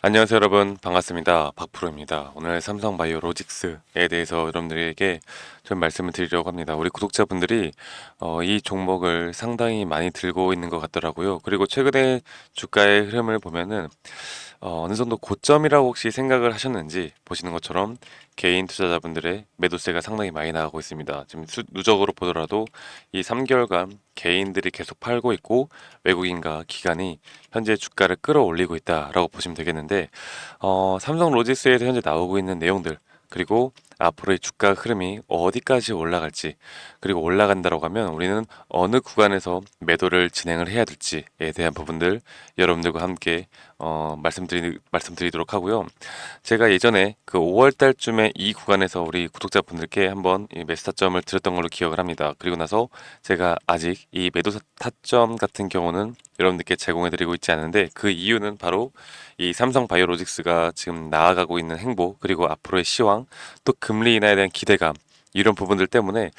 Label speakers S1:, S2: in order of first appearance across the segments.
S1: 안녕하세요 여러분, 반갑습니다. 박프로입니다. 오늘 삼성바이오로직스에 대해서 여러분들에게 좀 말씀을 드리려고 합니다. 우리 구독자분들이 이 종목을 상당히 많이 들고 있는 것 같더라고요. 그리고 최근에 주가의 흐름을 보면은 어느 정도 고점이라고 혹시 생각을 하셨는지, 보시는 것처럼 개인 투자자분들의 매도세가 상당히 많이 나가고 있습니다. 지금 누적으로 보더라도 이 3개월간 개인들이 계속 팔고 있고 외국인과 기관이 현재 주가를 끌어올리고 있다라고 보시면 되겠는데, 삼성 로지스에서 현재 나오고 있는 내용들, 그리고 앞으로의 주가 흐름이 어디까지 올라갈지, 그리고 올라간다고 하면 우리는 어느 구간에서 매도를 진행을 해야 될지에 대한 부분들 여러분들과 함께 말씀드리도록 하고요. 제가 예전에 그 5월 달쯤에 이 구간에서 우리 구독자분들께 한번 이 매수 타점을 드렸던 걸로 기억을 합니다. 그리고 나서 제가 아직 이 매도 타점 같은 경우는 여러분들께 제공해드리고 있지 않은데, 그 이유는 바로 이 삼성 바이오로직스가 지금 나아가고 있는 행보, 그리고 앞으로의 시황, 또 금리 인하에 대한 기대감, 이런 부분들 때문에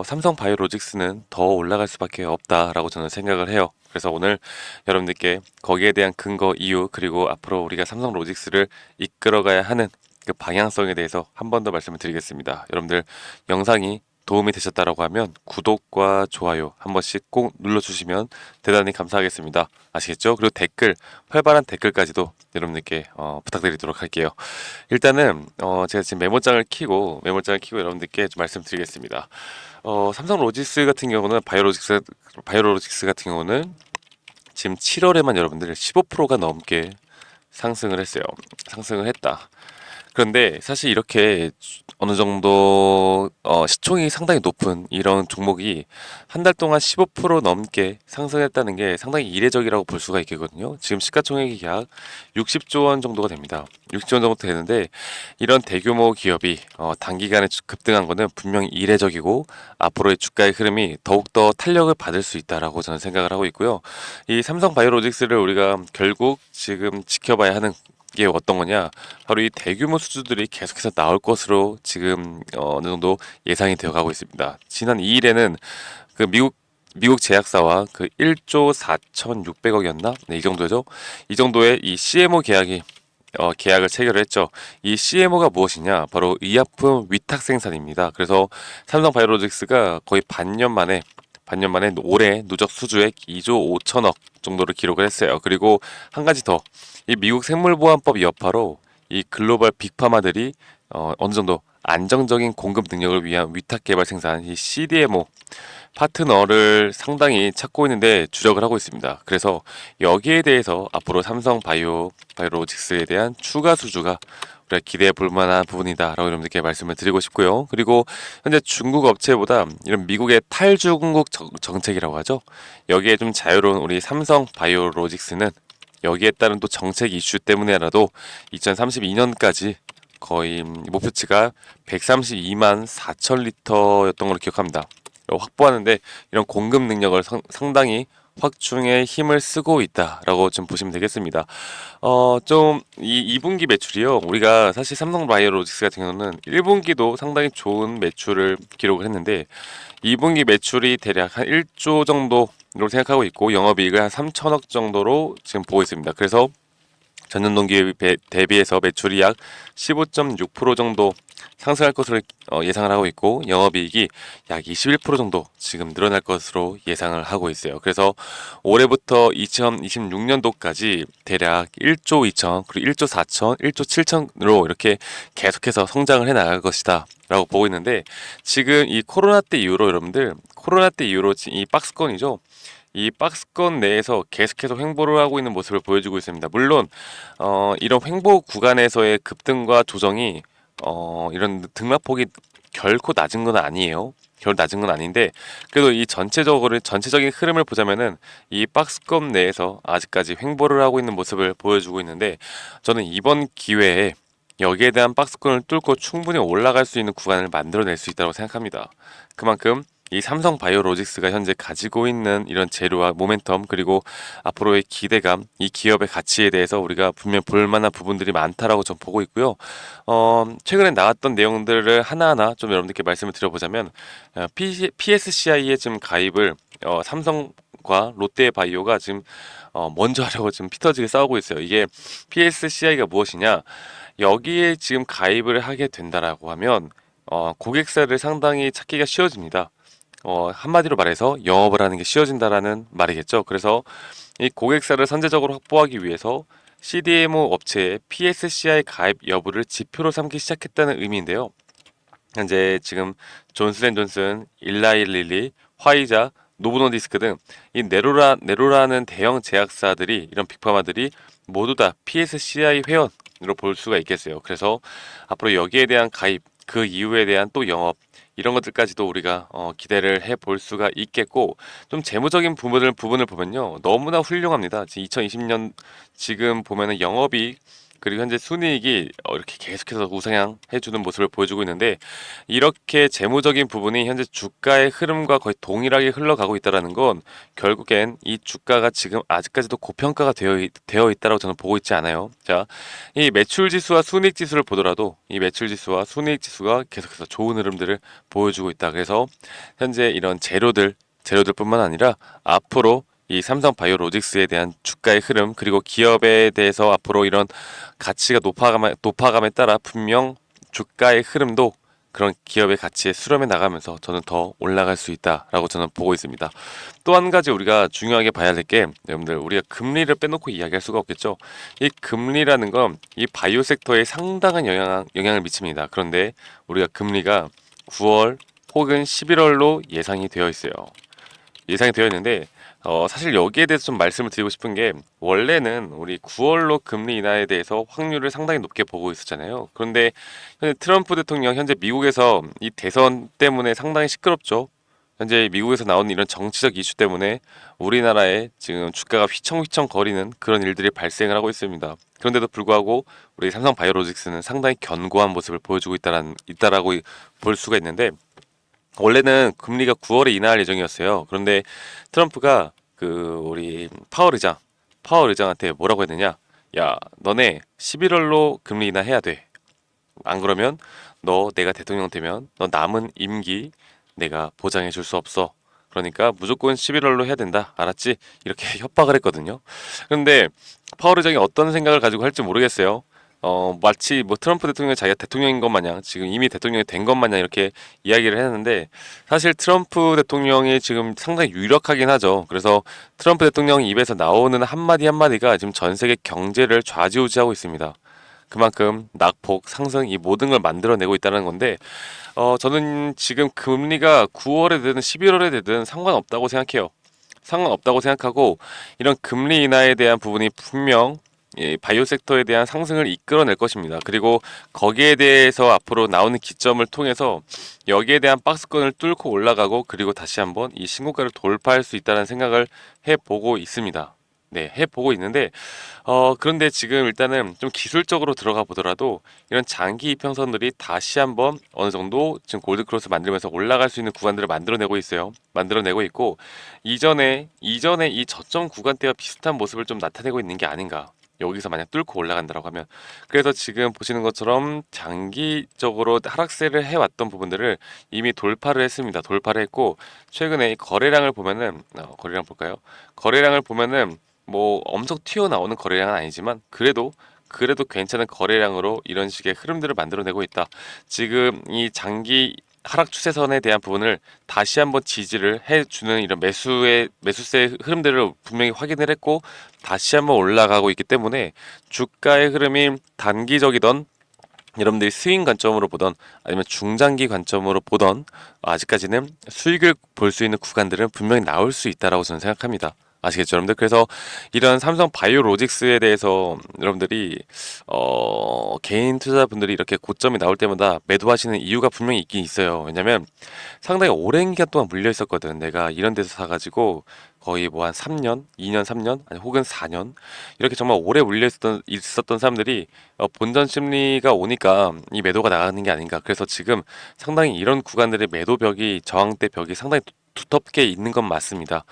S1: 삼성 바이오로직스는 더 올라갈 수밖에 없다라고 저는 생각을 해요. 그래서 오늘 여러분들께 거기에 대한 근거, 이유, 그리고 앞으로 우리가 삼성 로직스를 이끌어가야 하는 그 방향성에 대해서 한 번 더 말씀을 드리겠습니다. 여러분들 영상이 도움이 되셨다라고 하면 구독과 좋아요 한 번씩 꼭 눌러주시면 대단히 감사하겠습니다. 아시겠죠? 그리고 댓글, 활발한 댓글까지도 여러분들께 부탁드리도록 할게요. 일단은 제가 지금 메모장을 켜고 여러분들께 좀 말씀드리겠습니다. 삼성 로지스 같은 경우는 바이오로직스 같은 경우는 지금 7월에만 여러분들 15%가 넘게 상승을 했어요. 상승을 했다. 그런데 사실 이렇게 어느 정도 시총이 상당히 높은 이런 종목이 한 달 동안 15% 넘게 상승했다는 게 상당히 이례적이라고 볼 수가 있겠거든요. 지금 시가총액이 약 60조 원 정도가 됩니다. 60조 원 정도 되는데, 이런 대규모 기업이 단기간에 급등한 거는 분명히 이례적이고 앞으로의 주가의 흐름이 더욱더 탄력을 받을 수 있다라고 저는 생각을 하고 있고요. 이 삼성 바이오로직스를 우리가 결국 지금 지켜봐야 하는 게 어떤 거냐, 바로 이 대규모 수주들이 계속해서 나올 것으로 지금 어느 정도 예상이 되어 가고 있습니다. 지난 2일에는 그 미국 제약사와 그 1조 4,600억이었나? 네, 이 정도죠. 이 정도의 이 CMO 계약을 체결을 했죠. 이 CMO가 무엇이냐? 바로 의약품 위탁 생산입니다. 그래서 삼성바이오로직스가 거의 반년 만에 올해 누적 수주액 2조 5천억 정도를 기록을 했어요. 그리고 한 가지 더, 이 미국 생물보안법 여파로 이 글로벌 빅파마들이 어느 정도 안정적인 공급 능력을 위한 위탁 개발 생산, 이 CDMO 파트너를 상당히 찾고 있는데 주력을 하고 있습니다. 그래서 여기에 대해서 앞으로 바이오로직스에 대한 추가 수주가 우리가 기대해 볼 만한 부분이다라고 여러분들께 말씀을 드리고 싶고요. 그리고 현재 중국 업체보다 이런 미국의 탈중국 정책이라고 하죠. 여기에 좀 자유로운 우리 삼성 바이오로직스는 여기에 따른 또 정책 이슈 때문에라도 2032년까지 거의 목표치가 132만 4천 리터였던 걸로 기억합니다. 확보하는데 이런 공급 능력을 상당히 확충에 힘을 쓰고 있다라고 좀 보시면 되겠습니다. 좀 이 2분기 매출이요. 우리가 사실 삼성바이오로직스 같은 경우는 1분기도 상당히 좋은 매출을 기록을 했는데, 2분기 매출이 대략 한 1조 정도로 생각하고 있고 영업이익을 한 3천억 정도로 지금 보고 있습니다. 그래서 전년 동기 대비해서 매출이 약 15.6% 정도 상승할 것으로 예상을 하고 있고, 영업이익이 약 21% 정도 지금 늘어날 것으로 예상을 하고 있어요. 그래서 올해부터 2026년도까지 대략 1조 2천, 그리고 1조 4천, 1조 7천으로 이렇게 계속해서 성장을 해 나갈 것이다 라고 보고 있는데, 지금 이 코로나 때 이후로 이 박스권이죠. 이 박스권 내에서 계속해서 횡보를 하고 있는 모습을 보여주고 있습니다. 물론 이런 횡보 구간에서의 급등과 조정이 이런 등락폭이 결코 낮은 건 아니에요. 결코 낮은 건 아닌데, 그래도 이 전체적인 흐름을 보자면은 이 박스권 내에서 아직까지 횡보를 하고 있는 모습을 보여주고 있는데, 저는 이번 기회에 여기에 대한 박스권을 뚫고 충분히 올라갈 수 있는 구간을 만들어낼 수 있다고 생각합니다. 그만큼 이 삼성 바이오로직스가 현재 가지고 있는 이런 재료와 모멘텀, 그리고 앞으로의 기대감, 이 기업의 가치에 대해서 우리가 분명 볼 만한 부분들이 많다라고 좀 보고 있고요. 최근에 나왔던 내용들을 하나하나 좀 여러분들께 말씀을 드려보자면, PSCI에 지금 가입을 삼성과 롯데바이오가 지금 먼저 하려고 지금 피터지게 싸우고 있어요. 이게 PSCI가 무엇이냐? 여기에 지금 가입을 하게 된다라고 하면 고객사를 상당히 찾기가 쉬워집니다. 한마디로 말해서 영업을 하는 게 쉬워진다라는 말이겠죠. 그래서 이 고객사를 선제적으로 확보하기 위해서 CDMO 업체의 PSCI 가입 여부를 지표로 삼기 시작했다는 의미인데요. 현재 지금 존슨앤존슨, 일라이릴리, 화이자, 노보노디스크 등 이 네로라는 대형 제약사들이 이런 빅파마들이 모두 다 PSCI 회원으로 볼 수가 있겠어요. 그래서 앞으로 여기에 대한 가입, 그 이후에 대한 또 영업 이런 것들까지도 우리가 기대를 해 볼 수가 있겠고 좀 재무적인 부분을 보면요 너무나 훌륭합니다. 지금 2020년 지금 보면은 영업이 그리고 현재 순이익이 이렇게 계속해서 우상향해주는 모습을 보여주고 있는데 이렇게 재무적인 부분이 현재 주가의 흐름과 거의 동일하게 흘러가고 있다는 건 결국엔 이 주가가 지금 아직까지도 고평가가 되어 있다고 저는 보고 있지 않아요. 자, 이 매출 지수와 순이익 지수를 보더라도 이 매출 지수와 순이익 지수가 계속해서 좋은 흐름들을 보여주고 있다. 그래서 현재 이런 재료들뿐만 아니라 앞으로 이 삼성 바이오로직스에 대한 주가의 흐름 그리고 기업에 대해서 앞으로 이런 가치가 높아감에 따라 분명 주가의 흐름도 그런 기업의 가치에 수렴해 나가면서 저는 더 올라갈 수 있다라고 저는 보고 있습니다. 또 한 가지 우리가 중요하게 봐야 될 게 여러분들 우리가 금리를 빼놓고 이야기할 수가 없겠죠. 이 금리라는 건 이 바이오 섹터에 상당한 영향을 미칩니다. 그런데 우리가 금리가 9월 혹은 11월로 예상이 되어 있어요. 예상이 되어 있는데 사실 여기에 대해서 좀 말씀을 드리고 싶은 게 원래는 우리 9월로 금리 인하에 대해서 확률을 상당히 높게 보고 있었잖아요. 그런데 현재 트럼프 대통령 현재 미국에서 이 대선 때문에 상당히 시끄럽죠. 현재 미국에서 나오는 이런 정치적 이슈 때문에 우리나라에 지금 주가가 휘청휘청 거리는 그런 일들이 발생을 하고 있습니다. 그런데도 불구하고 우리 삼성 바이오로직스는 상당히 견고한 모습을 보여주고 있다라고 볼 수가 있는데 원래는 금리가 9월에 인하할 예정이었어요. 그런데 트럼프가 그 우리 파월 의장한테 뭐라고 했느냐? 야, 너네 11월로 금리 인하해야 돼. 안 그러면 내가 대통령 되면 너 남은 임기 내가 보장해 줄 수 없어. 그러니까 무조건 11월로 해야 된다. 알았지? 이렇게 협박을 했거든요. 그런데 파월 의장이 어떤 생각을 가지고 할지 모르겠어요. 마치 뭐 트럼프 대통령이 자기가 대통령인 것 마냥 지금 이미 대통령이 된 것 마냥 이렇게 이야기를 했는데 사실 트럼프 대통령이 지금 상당히 유력하긴 하죠. 그래서 트럼프 대통령 입에서 나오는 한마디 한마디가 지금 전 세계 경제를 좌지우지하고 있습니다. 그만큼 낙폭, 상승 이 모든 걸 만들어내고 있다는 건데 저는 지금 금리가 9월에 되든 11월에 되든 상관없다고 생각해요. 상관없다고 생각하고 이런 금리 인하에 대한 부분이 분명 이 바이오 섹터에 대한 상승을 이끌어낼 것입니다. 그리고 거기에 대해서 앞으로 나오는 기점을 통해서 여기에 대한 박스권을 뚫고 올라가고 그리고 다시 한번 이 신고가를 돌파할 수 있다는 생각을 해보고 있습니다. 네, 해보고 있는데 그런데 지금 일단은 좀 기술적으로 들어가 보더라도 이런 장기 이평선들이 다시 한번 어느 정도 지금 골드크로스 만들면서 올라갈 수 있는 구간들을 만들어내고 있어요. 만들어내고 있고 이전에 이 저점 구간대와 비슷한 모습을 좀 나타내고 있는 게 아닌가. 여기서 만약 뚫고 올라간다고 하면 그래서 지금 보시는 것처럼 장기적으로 하락세를 해왔던 부분들을 이미 돌파를 했습니다. 돌파를 했고 최근에 이 거래량을 보면은 거래량 볼까요? 거래량을 보면은 뭐 엄청 튀어나오는 거래량은 아니지만 그래도 괜찮은 거래량으로 이런 식의 흐름들을 만들어내고 있다. 지금 이 장기 하락 추세선에 대한 부분을 다시 한번 지지를 해주는 이런 매수세 흐름들을 분명히 확인을 했고 다시 한번 올라가고 있기 때문에 주가의 흐름이 단기적이던 여러분들이 스윙 관점으로 보던 아니면 중장기 관점으로 보던 아직까지는 수익을 볼 수 있는 구간들은 분명히 나올 수 있다라고 저는 생각합니다. 아시겠죠, 여러분들? 그래서 이런 삼성 바이오로직스에 대해서 여러분들이 개인 투자분들이 이렇게 고점이 나올 때마다 매도하시는 이유가 분명히 있긴 있어요. 왜냐면 상당히 오랜 기간 동안 물려 있었거든. 내가 이런 데서 사가지고 거의 뭐 한 3년, 2년, 3년, 아니 혹은 4년 이렇게 정말 오래 물려 있었던 사람들이 본전 심리가 오니까 이 매도가 나가는 게 아닌가. 그래서 지금 상당히 이런 구간들의 매도벽이 저항대 벽이 상당히 두텁게 있는 건 맞습니다.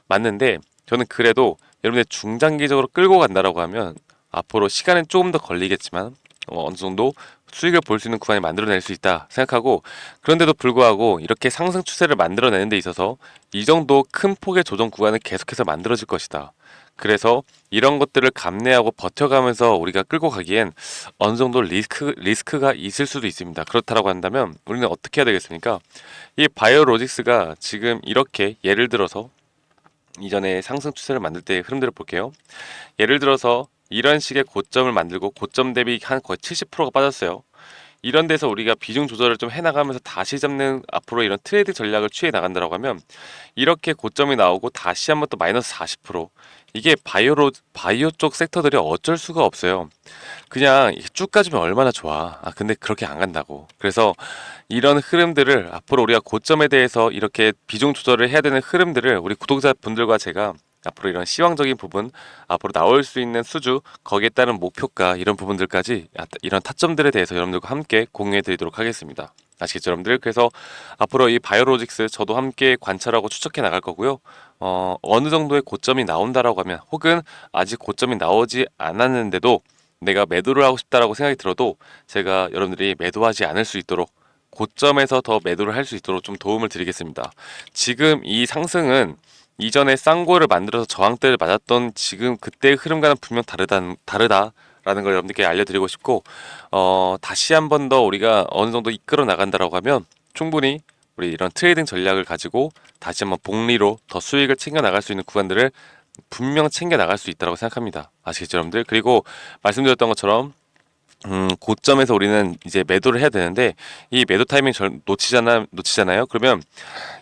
S1: 맞는데 저는 그래도 여러분들 중장기적으로 끌고 간다라고 하면 앞으로 시간은 조금 더 걸리겠지만 어느 정도 수익을 볼 수 있는 구간을 만들어낼 수 있다 생각하고 그런데도 불구하고 이렇게 상승 추세를 만들어내는 데 있어서 이 정도 큰 폭의 조정 구간은 계속해서 만들어질 것이다. 그래서 이런 것들을 감내하고 버텨가면서 우리가 끌고 가기엔 어느 정도 리스크가 있을 수도 있습니다. 그렇다고 한다면 우리는 어떻게 해야 되겠습니까? 이 바이오로직스가 지금 이렇게 예를 들어서 이전에 상승 추세를 만들 때의 흐름들을 볼게요. 예를 들어서 이런 식의 고점을 만들고 고점 대비 한 거의 70%가 빠졌어요. 이런 데서 우리가 비중 조절을 좀 해나가면서 다시 잡는 앞으로 이런 트레이드 전략을 취해 나간다고 하면 이렇게 고점이 나오고 다시 한번 또 마이너스 40% 이게 바이오 쪽 섹터들이 어쩔 수가 없어요. 그냥 이렇게 쭉 가주면 얼마나 좋아. 근데 그렇게 안 간다고. 그래서 이런 흐름들을 앞으로 우리가 고점에 대해서 이렇게 비중 조절을 해야 되는 흐름들을 우리 구독자분들과 제가 앞으로 이런 시황적인 부분, 앞으로 나올 수 있는 수주, 거기에 따른 목표가 이런 부분들까지 이런 타점들에 대해서 여러분들과 함께 공유해 드리도록 하겠습니다. 아시겠죠, 여러분들? 그래서 앞으로 이 바이오로직스 저도 함께 관찰하고 추적해 나갈 거고요. 어느 정도의 고점이 나온다라고 하면 혹은 아직 고점이 나오지 않았는데도 내가 매도를 하고 싶다라고 생각이 들어도 제가 여러분들이 매도하지 않을 수 있도록 고점에서 더 매도를 할 수 있도록 좀 도움을 드리겠습니다. 지금 이 상승은 이전에 쌍고를 만들어서 저항대를 맞았던 지금 그때의 흐름과는 분명 다르다라는 걸 여러분들께 알려드리고 싶고 다시 한 번 더 우리가 어느 정도 이끌어 나간다라고 하면 충분히 우리 이런 트레이딩 전략을 가지고 다시 한번 복리로 더 수익을 챙겨 나갈 수 있는 구간들을 분명 챙겨 나갈 수 있다고 생각합니다. 아시겠죠, 여러분들? 그리고 말씀드렸던 것처럼 고점에서 우리는 이제 매도를 해야 되는데 이 매도 타이밍 놓치잖아요. 그러면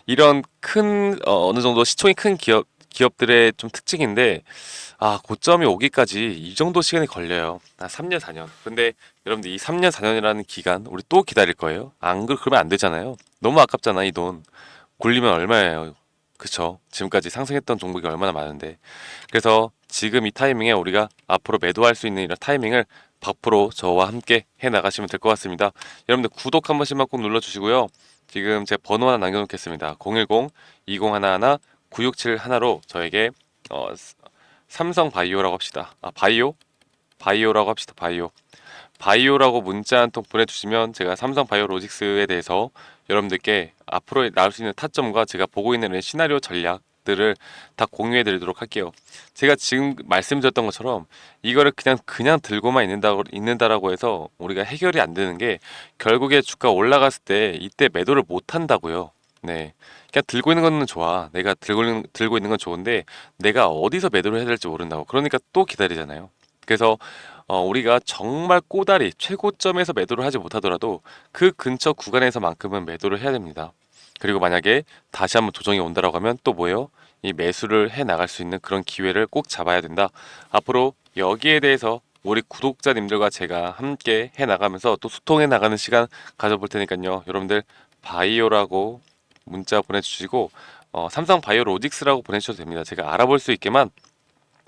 S1: 이런 큰 어느 정도 시총이 큰 기업들의 좀 특징인데 고점이 오기까지 이 정도 시간이 걸려요. 3년 4년. 근데 여러분들 이 3년 4년이라는 기간 우리 또 기다릴 거예요. 그러면 안 되잖아요. 너무 아깝잖아, 이 돈. 굴리면 얼마예요? 그쵸? 지금까지 상승했던 종목이 얼마나 많은데. 그래서 지금 이 타이밍에 우리가 앞으로 매도할 수 있는 이런 타이밍을 박프로 저와 함께 해 나가시면 될 것 같습니다. 여러분들 구독 한 번씩만 꼭 눌러주시고요. 지금 제 번호 하나 남겨놓겠습니다. 010-2011-9671로 저에게 삼성 바이오라고 합시다. 바이오라고 합시다. 바이오라고 문자 한 통 보내주시면 제가 삼성 바이오로직스에 대해서 여러분들께 앞으로 나올 수 있는 타점과 제가 보고 있는 시나리오 전략들을 다 공유해 드리도록 할게요. 제가 지금 말씀드렸던 것처럼 이거를 그냥 들고만 있는다라고 해서 우리가 해결이 안 되는 게 결국에 주가 올라갔을 때 이때 매도를 못 한다고요. 네. 그냥 들고 있는 거는 좋아. 내가 들고 있는 건 좋은데 내가 어디서 매도를 해야 될지 모른다고. 그러니까 또 기다리잖아요. 그래서 우리가 정말 꼬다리 최고점에서 매도를 하지 못하더라도 그 근처 구간에서만큼은 매도를 해야 됩니다. 그리고 만약에 다시 한번 조정이 온다라고 하면 또 뭐예요? 이 매수를 해 나갈 수 있는 그런 기회를 꼭 잡아야 된다. 앞으로 여기에 대해서 우리 구독자님들과 제가 함께 해 나가면서 또 소통해 나가는 시간 가져볼 테니까요. 여러분들 바이오라고 문자 보내주시고 삼성 바이오로직스라고 보내주셔도 됩니다. 제가 알아볼 수 있게만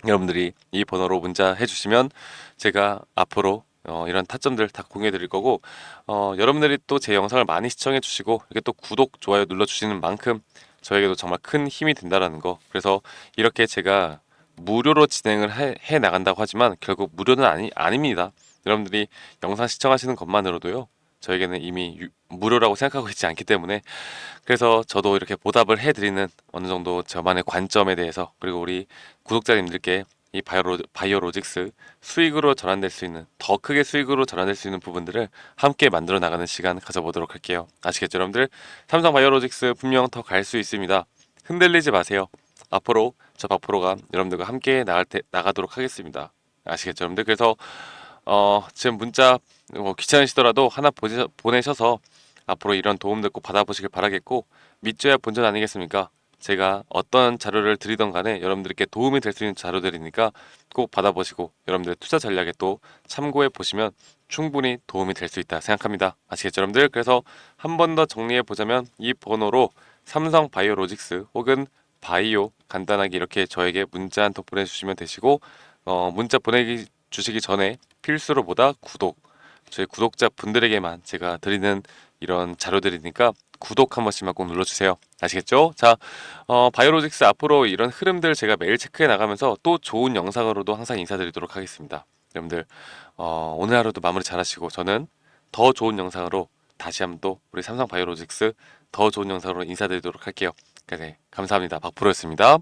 S1: 여러분들이 이 번호로 문자 해주시면 제가 앞으로 이런 타점들 다 공유해 드릴 거고 여러분들이 또 제 영상을 많이 시청해 주시고 이렇게 또 구독, 좋아요 눌러 주시는 만큼 저에게도 정말 큰 힘이 된다라는 거. 그래서 이렇게 제가 무료로 진행을 해 나간다고 하지만 결국 무료는 아닙니다. 여러분들이 영상 시청하시는 것만으로도요 저에게는 이미 무료라고 생각하고 있지 않기 때문에 그래서 저도 이렇게 보답을 해드리는 어느 정도 저만의 관점에 대해서 그리고 우리 구독자님들께 이 바이오로직스 수익으로 전환될 수 있는 더 크게 수익으로 전환될 수 있는 부분들을 함께 만들어 나가는 시간 가져보도록 할게요. 아시겠죠, 여러분들? 삼성 바이오로직스 분명 더 갈 수 있습니다. 흔들리지 마세요. 앞으로 저 박프로가 여러분들과 함께 나가도록 하겠습니다. 아시겠죠, 여러분들? 그래서 지금 문자 귀찮으시더라도 하나 보내셔서 앞으로 이런 도움들 꼭 받아보시길 바라겠고 믿져야 본전 아니겠습니까? 제가 어떤 자료를 드리던 간에 여러분들께 도움이 될 수 있는 자료들이니까 꼭 받아보시고 여러분들의 투자 전략에 또 참고해 보시면 충분히 도움이 될 수 있다 생각합니다. 아시겠죠, 여러분들? 그래서 한 번 더 정리해 보자면 이 번호로 삼성 바이오로직스 혹은 바이오 간단하게 이렇게 저에게 문자 한 통 보내주시면 되시고 문자 주시기 전에 필수로보다 저희 구독자 분들에게만 제가 드리는 이런 자료들이니까 구독 한 번씩만 꼭 눌러주세요. 아시겠죠? 자, 바이오로직스 앞으로 이런 흐름들 제가 매일 체크해 나가면서 또 좋은 영상으로도 항상 인사드리도록 하겠습니다. 여러분들 오늘 하루도 마무리 잘하시고 저는 더 좋은 영상으로 다시 한번 또 우리 삼성 바이오로직스 더 좋은 영상으로 인사드리도록 할게요. 네, 감사합니다. 박프로였습니다.